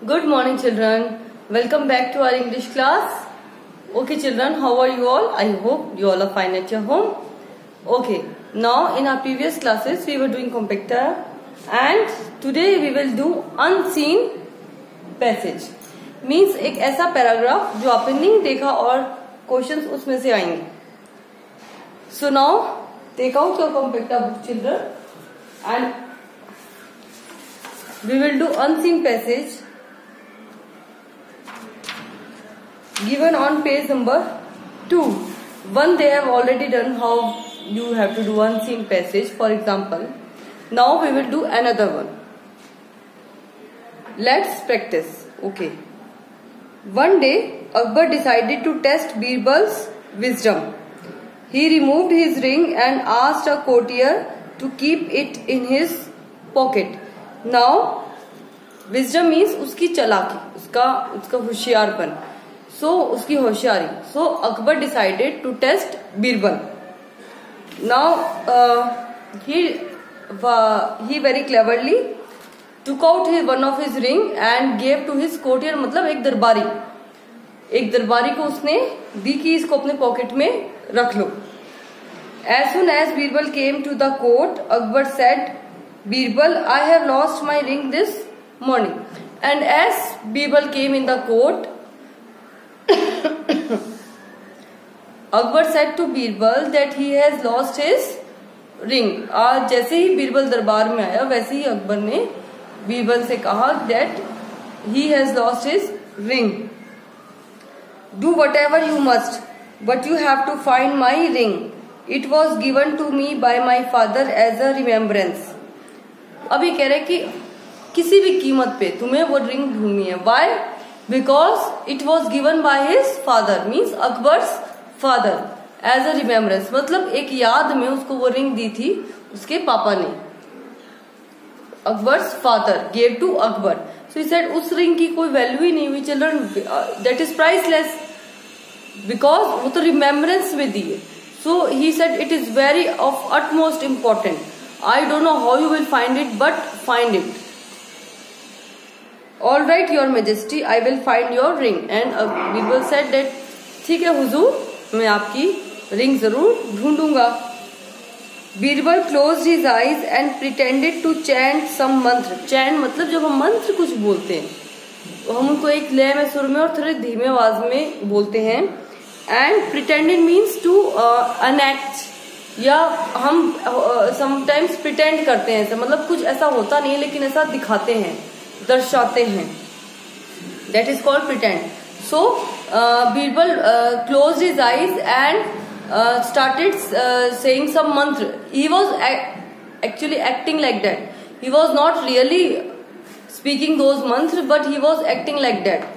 Good morning, children. Welcome back to our English class. Okay, children, how are you all? I hope you all are fine at your home. Okay, now in our previous classes we were doing compactor, and today we will do unseen passage. Means एक ऐसा paragraph जो आपने नहीं देखा और questions उसमें से आएंगे. So now take out your compactor book, children, and we will do unseen passage given on page number 2. One they have already done how you have to do unseen passage, for example. Now we will do another one. Let's practice. Okay. One day Akbar decided to test Birbal's wisdom. He removed his ring and asked a courtier to keep it in his pocket. Now wisdom means उसकी चालाकी, उसका होशियारपन. So उसकी होशियारी. So Akbar decided to test Birbal. Now he very cleverly took out one of his ring and gave to his courtier. मतलब एक दरबारी को उसने दी कि इसको अपने पॉकेट में रख लो. As soon as Birbal came to the court, Akbar said, "Birbal, I have lost my ring this morning." And as Birbal came in the court, Akbar said to Birbal that he has lost his ring. आज जैसे ही बीरबल दरबार में आया वैसे ही अकबर ने बीरबल से कहा that he has lost his ring. Do whatever you must, but you have to find my ring. It was given to me by my father as a remembrance. अब ये कह रहे कि किसी भी कीमत पे तुम्हें वो रिंग ढूंढनी है. Why? Because it was given by his father, means Akbar's father, as a remembrance. मतलब एक याद में उसको वो रिंग दी थी उसके पापा ने. Akbar's father gave to Akbar. So he said उस रिंग की कोई वैल्यू ही नहीं हुई. Children, that is priceless because वो तो remembrance में दी है. So he said it is very of utmost important. I don't know how you will find it, but find it. All right, your majesty, I will find your ring. And Birbal said that ठीक है हुजूर, मैं आपकी ring जरूर ढूंढूंगा. Birbal closed his eyes and pretended to chant some mantra. Chant मतलब जब हम मंत्र कुछ बोलते हैं तो हम उनको एक लय में, सुर में और थोड़े धीमे आवाज में बोलते हैं. And pretended means to enact, या हम sometimes pretend करते हैं. मतलब कुछ ऐसा होता नहीं है लेकिन ऐसा दिखाते हैं, दर्शाते हैं. That is called pretend. So Birbal closed his eyes and started saying some mantra. He was actually acting like that. He was not really speaking those mantras, but he was acting like that.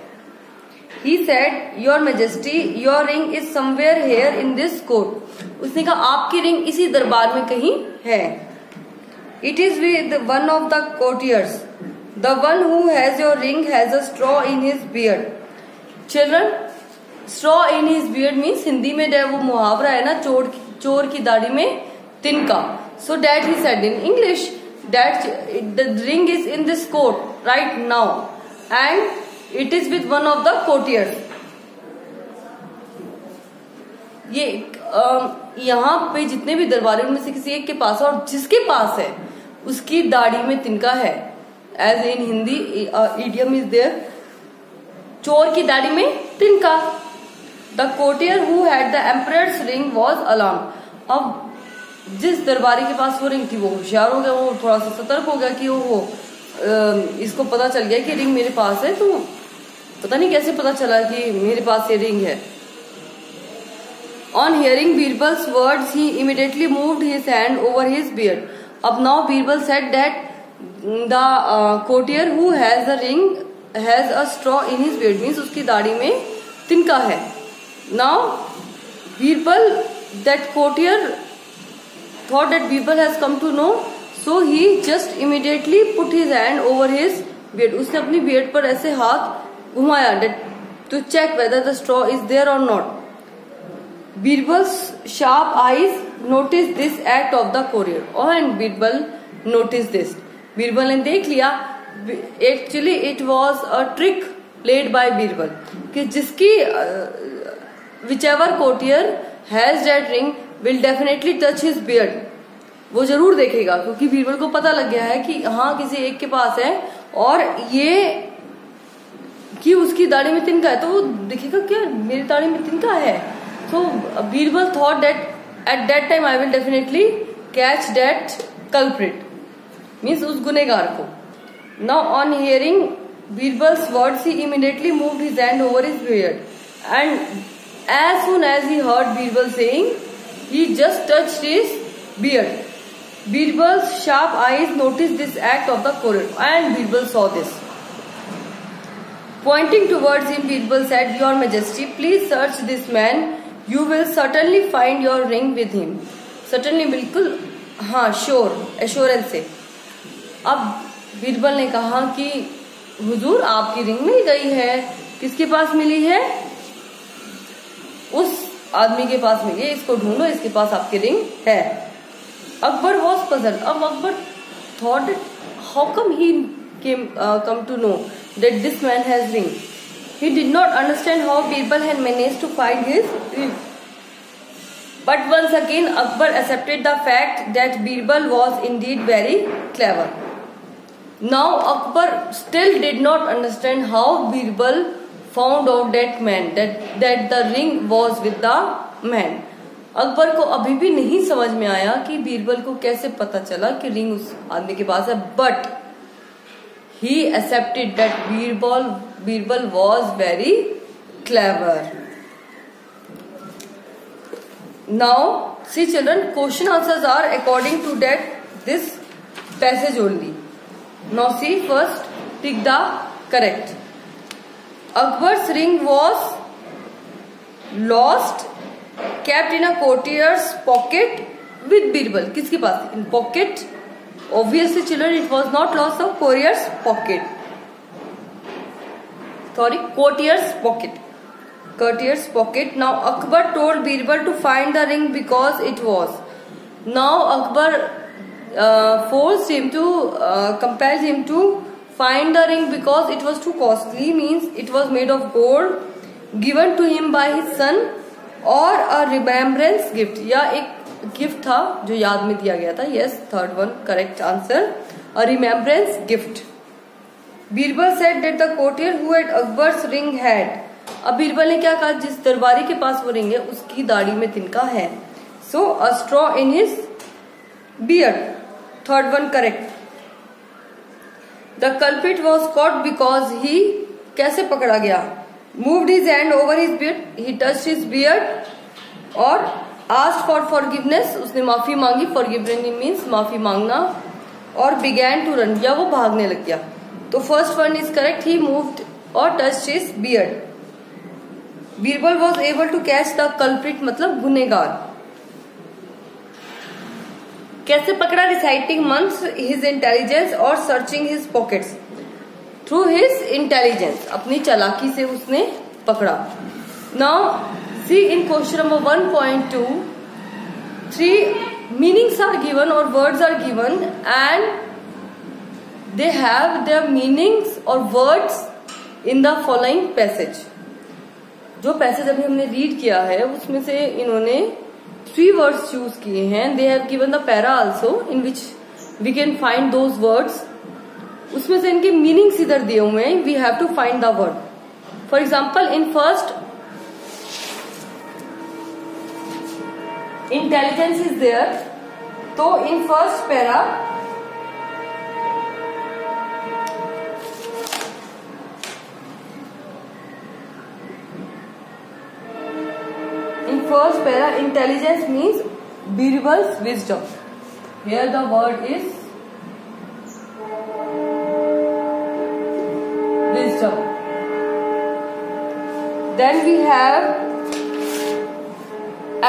He said, "Your Majesty, your ring is somewhere here in this court." उसने कहा आपकी ring इसी दरबार में कहीं है. It is with one of the courtiers. The one who has your ring has a straw in his beard. Children, straw in his beard means Hindi में वो मुहावरा है ना, चोर की दाढ़ी में तिनका. So that he said in English that the ring is in this court right now and it is with one of the courtiers. ये यहाँ पे जितने भी दरबारी उनमें से किसी एक के पास है और जिसके पास है उसकी दाढ़ी में तिनका है. As in Hindi, idiom is there. चोर की दाढ़ी में तिनका. The courtier who had the emperor's ring was alarmed. अब जिस दरबारी के पास वो रिंग थी वो होशियार हो गया, वो थोड़ा सा सतर्क हो गया कि वो इसको पता चल गया कि रिंग मेरे पास है. तो पता नहीं कैसे पता चला कि मेरे पास ये रिंग है. On hearing Birbal's words, he immediately moved his hand over his beard. अब now Birbal said that the courtier who has the ring has a straw in his beard, means उसकी दाढ़ी में तिनका है. Now Birbal, that courtier thought that Birbal has come to know, so he just immediately put his hand over his beard. उसने अपनी beard पर ऐसे हाथ घुमाया to check whether the straw is there or not. Birbal's sharp eyes noticed this act of the courtier. And Birbal noticed this. Birbal ने देख लिया actually it was a trick played by Birbal कि जिसकी whichever courtier has that ring will definitely touch his beard, वो जरूर देखेगा क्योंकि बीरबल को पता लग गया है कि हाँ किसी एक के पास है और ये कि उसकी दाढ़ी में तिनका है, तो वो देखेगा क्या मेरी दाढ़ी में तिनका है. तो Birbal thought that at that time I will definitely catch that culprit, means उस गुनेगार को. Now on hearing Birbal's words he immediately moved his hand over his beard and as soon as he heard Birbal saying, he just touched his beard. Birbal's sharp eyes noticed this act of the courier, and Birbal saw this. Pointing towards him, Birbal said, "Your Majesty, please search this man. You will certainly find your ring with him." Certainly, बिल्कुल हाँ, sure, assurance से. अब बीरबल ने कहा कि हुजूर आपकी ring मिल गई है. किसके पास मिली है? उस आदमी के पास मिली है, इसको ढूंढो, इसके पास आपकी रिंग है. Akbar was puzzled. अब Akbar thought how come he come to know that this man has ring. He did not understand how Birbal had managed to find his ring. But once again Akbar accepted the fact that Birbal was indeed very clever. Now Akbar still did not understand how Birbal found out that man, that the ring was with the man. Akbar को अभी भी नहीं समझ में आया कि बीरबल को कैसे पता चला कि रिंग उस आदमी के पास है. But he accepted that Birbal was very clever. Now see children, question answers are according to that this passage only. Now see first tick the correct. Akbar's ring was lost, kept in a courtier's pocket with Birbal. किसके पास? In pocket. Obviously, children, it was not lost of courtier's pocket. Sorry, courtier's pocket. Courtier's pocket. Now Akbar told Birbal to find the ring because it was. Now Akbar forced him to compelled him to find the ring because it was too costly, means it was made of gold given to him by his son or a remembrance gift, या एक gift था जो याद में दिया गया था. Yes, third one correct answer, a remembrance gift. Birbal said that the courtier who had Akbar's ring had. अब बीरबल ने क्या कहा? जिस दरबारी के पास वो रिंग है उसकी दाढ़ी में तिनका है. So a straw in his beard. Third one correct. The culprit was caught because he कैसे पकड़ा गया? Moved his hand over his beard, he touched his beard और asked for forgiveness, उसने माफी मांगी. Forgiveness means माफी मांगना. और began to run, या वो भागने लग गया. तो first one is correct, he moved or touched his beard. Birbal was able to catch the culprit मतलब गुनेगार. कैसे पकड़ा? रिसाइटिंग मंथ्स हिज इंटेलिजेंस और searching his pockets. Through his intelligence, अपनी चालाकी से उसने पकड़ा. Now see in question number 1.2 3 meanings are given और words are given and they have their meanings और words in the following passage. जो passage अभी हमने रीड किया है उसमें से इन्होंने 3 words चूज किए हैं. They have given the para also in which we can find those words. उसमें से इनके मीनिंग्स इधर दिए हुए हैं. We have to find the word. For example in first intelligence is there. तो in first para first para intelligence means Birbal's wisdom. Here the word is wisdom. Then we have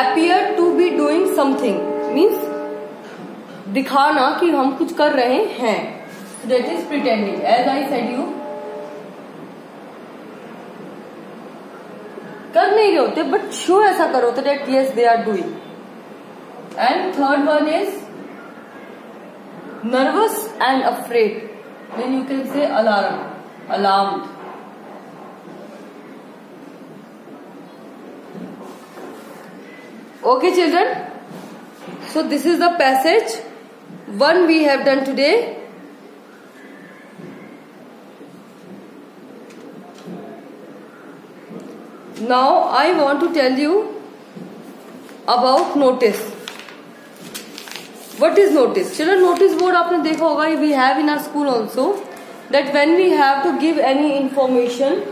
appear to be doing something means दिखाना कि हम कुछ कर रहे हैं. That is pretending. As I said you कर नहीं रहे होते बट शो ऐसा करो तो that yes they are doing. And third one is nervous and afraid. then you can say alarm, alarmed. Okay children, so this is the passage 1 we have done today. Now I want to tell you about notice. What is notice? Children, notice board आपने देखा होगा, we have in our school also, that when we have to give any information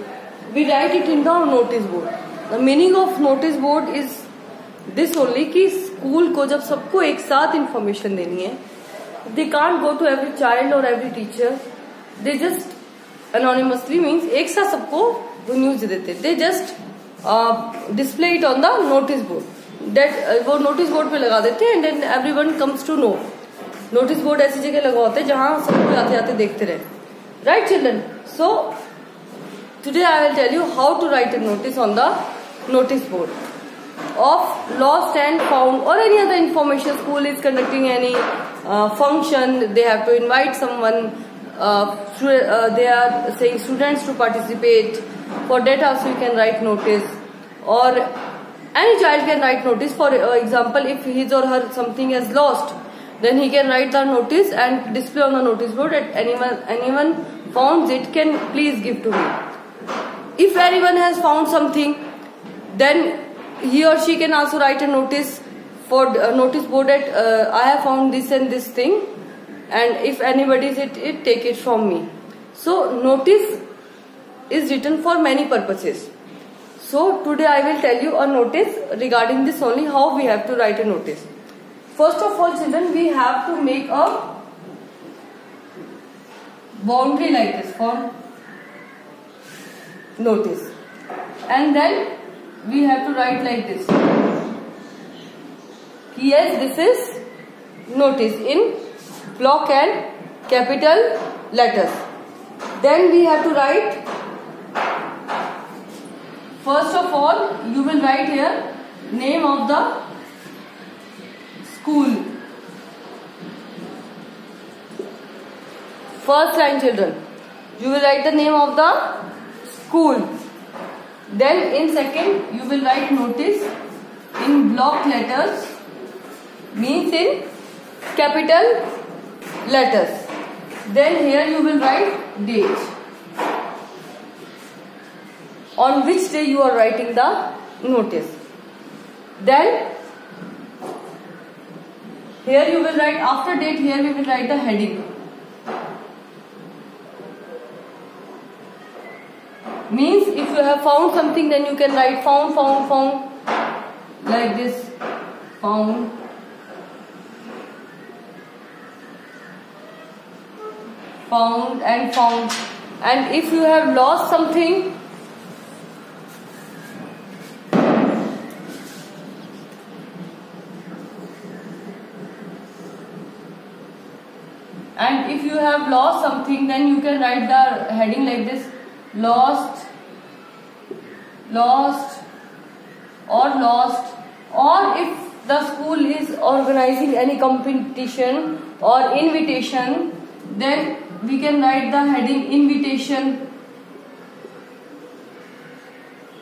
we write it in the notice board. The meaning of notice board is this only कि school को जब सबको एक साथ information देनी है, they can't go to every child or every teacher, they just anonymously means एक साथ सबको वो न्यूज देते, they just display it on the notice board. That वो notice board पे लगा देते हैं and then everyone comes to know. Notice board ऐसी जगह लगा होते हैं जहाँ सबको आते आते देखते रहे. Right children? So today I will tell you how to write a notice on the notice board of lost and found or any other information. School is conducting any function, they have to invite someone, they are saying students to participate. For that also you can write notice, or any child can write notice. For example, if his or her something is lost, then he can write the notice and display on the notice board that anyone found it can please give to me. If anyone has found something, then he or she can also write a notice for notice board that I have found this and this thing, and if anybody is it take it from me. So notice is written for many purposes. So today I will tell you a notice regarding this only, how we have to write a notice. First of all children, we have to make a boundary like this for notice, and then we have to write like this. Yes, this is notice in block and capital letters. Then we have to write, first of all you will write here name of the school. First line children, you will write the name of the school. Then in second you will write notice in block letters, means in capital letters. Then here you will write date, on which day you are writing the notice. Then here you will write, after date here we will write the heading, means if you have found something then you can write found like this, found. Found and found. And if you have lost something, then you can write the heading like this, lost or lost. Or if the school is organizing any competition or invitation, then we can write the heading invitation,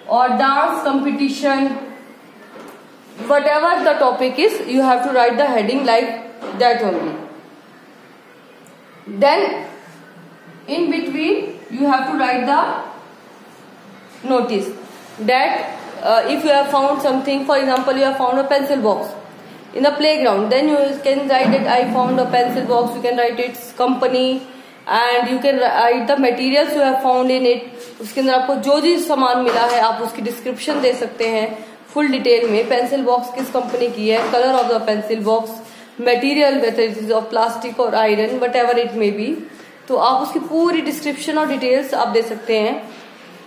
or dance competition. Whatever the topic is, you have to write the heading like that only. Then in between you have to write the notice that if you have found something, for example you have found a pencil box in the playground, then you can write that I found a pencil box. You can write its company and you can write the materials you have found in it. उसके अंदर आपको जो जो सामान मिला है आप उसकी डिस्क्रिप्शन दे सकते हैं फुल डिटेल में. पेंसिल बॉक्स किस कंपनी की है, colour of the pencil box, material whether it is of plastic और iron, whatever it may be. तो आप उसकी पूरी डिस्क्रिप्शन और डिटेल्स आप दे सकते हैं.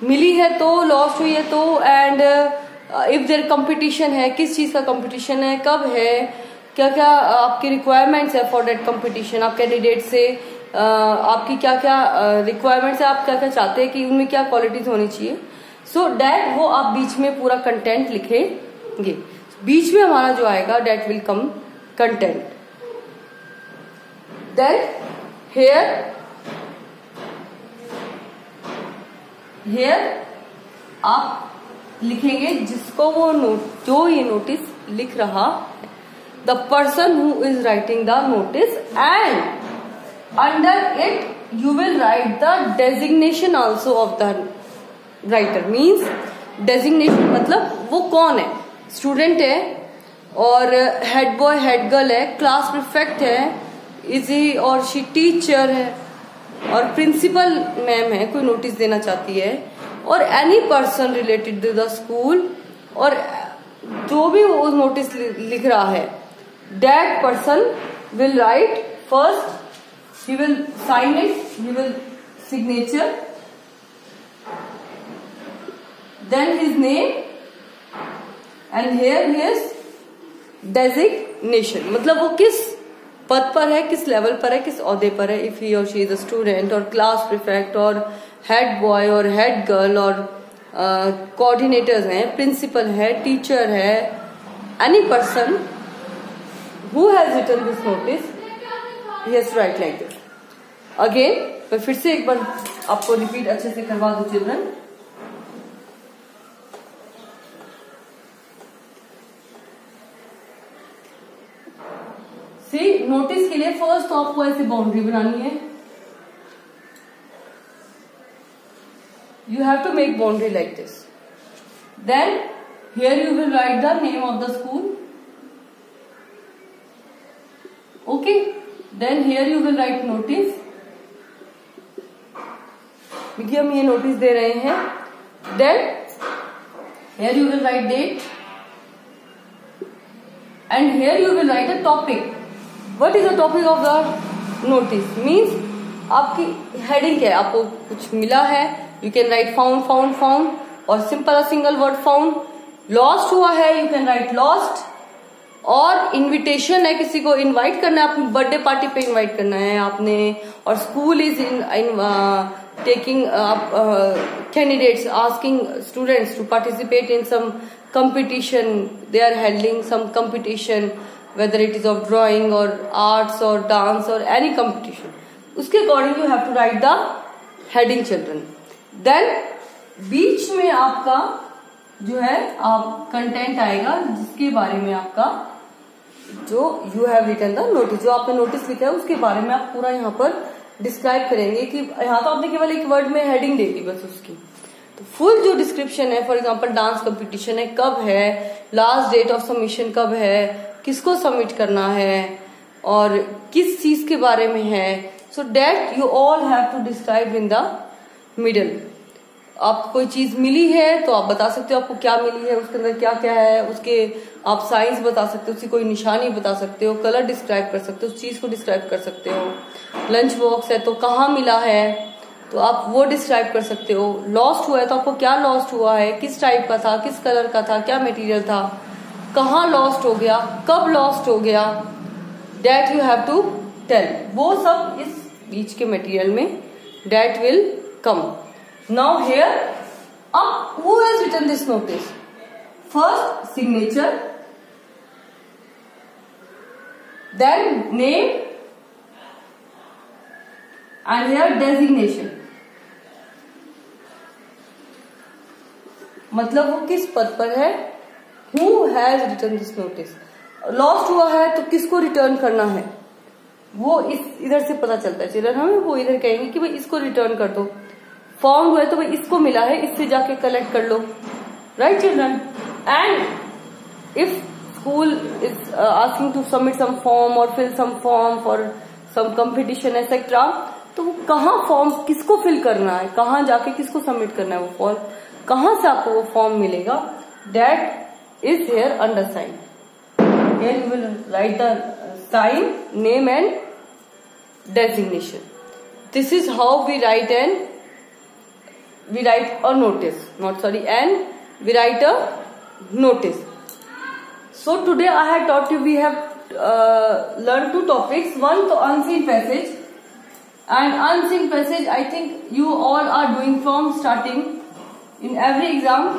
मिली है तो, लॉस्ट हुई है तो, एंड इफ देयर कंपटीशन है, किस चीज का कंपटीशन है, कब है, क्या क्या आपकी रिक्वायरमेंट्स है फॉर दैट कंपटीशन, आप कैंडिडेट से आपकी क्या क्या रिक्वायरमेंट्स है, आप क्या क्या चाहते हैं कि उनमें क्या क्वालिटीज होनी चाहिए. सो डैट वो आप बीच में पूरा कंटेंट लिखेंगे. बीच में हमारा जो आएगा that will come content. Then here here आप लिखेंगे जिसको वो जो ये नोटिस लिख रहा, the person who is writing the notice, and under it you will write the designation also of the writer. means designation मतलब वो कौन है, स्टूडेंट है और हेड बॉय हेड गर्ल है, क्लास प्रीफेक्ट है, इज ही और शी टीचर है, और प्रिंसिपल मैम है, कोई नोटिस देना चाहती है, और any person related to the school, और जो भी वो नोटिस लिख रहा है, that person will write first, he will sign it, he will signature, then his name, and here his designation. मतलब वो किस पद पर है, किस लेवल पर है, किस ओहदे पर है, if he or she is a student और क्लास प्रीफेक्ट और हेड बॉय और हेड गर्ल और कोऑर्डिनेटर्स हैं, प्रिंसिपल है, टीचर है, any person who has written this notice, yes, write like this. Again मैं फिर से एक बार आपको रिपीट अच्छे से करवा दूं चिल्ड्रन. सी नोटिस के लिए फर्स्ट तो आपको ऐसे बाउंड्री बनानी है. You have to make boundary like this. Then here you will write the name of the school. Okay, then here you will write notice. देखिए हम ये नोटिस दे रहे हैं. Then here you will write date, and here you will write a topic. What is the topic of the notice? Means आपकी heading क्या है, आपको कुछ मिला है, you can write found found found, और simple single word found. Lost हुआ है, यू कैन राइट लॉस्ट. और इनविटेशन है, किसी को इनवाइट करना है, अपनी बर्थडे पार्टी पे इनवाइट करना है आपने, और school is in taking candidates, asking students to participate in some competition. They are holding some competition, whether it is of drawing or arts or dance or any competition. उसके according you have to write the heading children. Then बीच में आपका जो है आप content आएगा, जिसके बारे में आपका जो you have written the notice, जो आपने नोटिस लिखा है उसके बारे में आप पूरा यहाँ पर डिस्क्राइब करेंगे. कि यहाँ तो आपने केवल एक वर्ड में हेडिंग दे दी बस उसकी. तो फुल जो डिस्क्रिप्शन है, फॉर एग्जांपल डांस कंपटीशन है, कब है, लास्ट डेट ऑफ सबमिशन कब है, किसको सबमिट करना है, और किस चीज के बारे में है, so that you all have to describe in the middle. आपको कोई चीज मिली है तो आप बता सकते हो आपको क्या मिली है, उसके अंदर क्या क्या है, उसके आप साइंस बता सकते हो, उसकी कोई निशानी बता सकते हो, कलर डिस्क्राइब कर सकते हो, उस चीज को डिस्क्राइब कर सकते हो. लंच बॉक्स है तो कहाँ मिला है तो आप वो डिस्क्राइब कर सकते हो. लॉस्ट हुआ है तो आपको क्या लॉस्ट हुआ है, किस टाइप का था, किस कलर का था, क्या मटेरियल था, कहाँ लॉस्ट हो गया, कब लॉस्ट हो गया, that you have to tell. वो सब इस बीच के मटेरियल में that will come. Now here अब who has written this notice? First signature, then name, and here designation. मतलब वो किस पद पर है, who has written this notice. Lost हुआ है तो किसको रिटर्न करना है, वो इस इधर से पता चलता है चिल्ड्रन. हमें वो इधर कहेंगे कि भाई इसको रिटर्न कर दो. फाउंड हुआ है तो भाई इसको मिला है, इससे जाके कलेक्ट कर लो, right children. And if school is asking to submit some form और fill some form for some competition etcetera, तो वो कहाँ फॉर्म किसको फिल करना है, कहाँ जाके किसको सबमिट करना है, वो फॉर्म कहाँ से आपको वो फॉर्म मिलेगा, that is here undersigned. Here you will write the sign, name and designation. This is how we write a notice, not sorry, and we write a notice. So today I had taught you, we have learned two topics. One, the unseen passage, and unseen passage I think you all are doing from starting in every exam.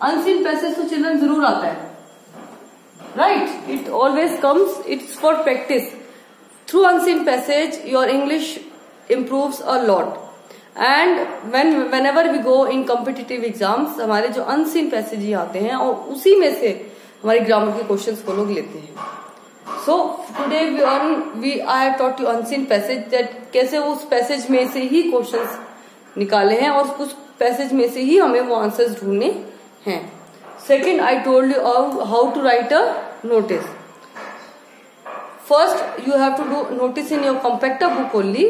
Unseen passage तो children जरूर आता है, right? It always comes. It's for practice. Through unseen passage your English improves a lot. And whenever we go in competitive exams, हमारे जो unseen passage ही आते हैं और उसी में से हमारे ग्रामर के क्वेश्चंस को लोग लेते हैं. So today I have taught you unseen passage, that कैसे उस पैसेज में से ही क्वेश्चंस निकाले हैं और उस पैसेज में से ही हमें वो आंसर्स ढूंढने हैं. Second, I told you how to write a notice. First, you have to do notice in your compactor book only,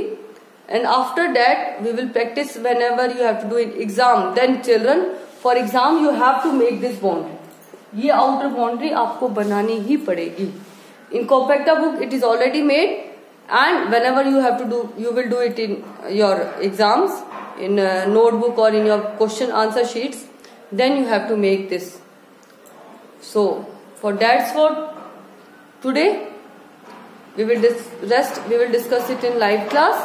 and after that we will practice whenever you have to do in exam. Then children, for exam you have to make this boundary. ये outer boundary आपको बनानी ही पड़ेगी. In compactor book it is already made, and whenever you have to do, you will do it in your exams, in a notebook or in your question answer sheets. Then you have to make this. So that's for today. We will discuss it in live class,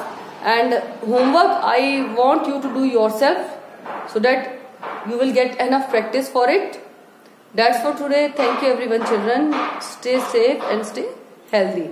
and homework I want you to do yourself so that you will get enough practice for it. That's for today. Thank you everyone, children. Stay safe and stay healthy.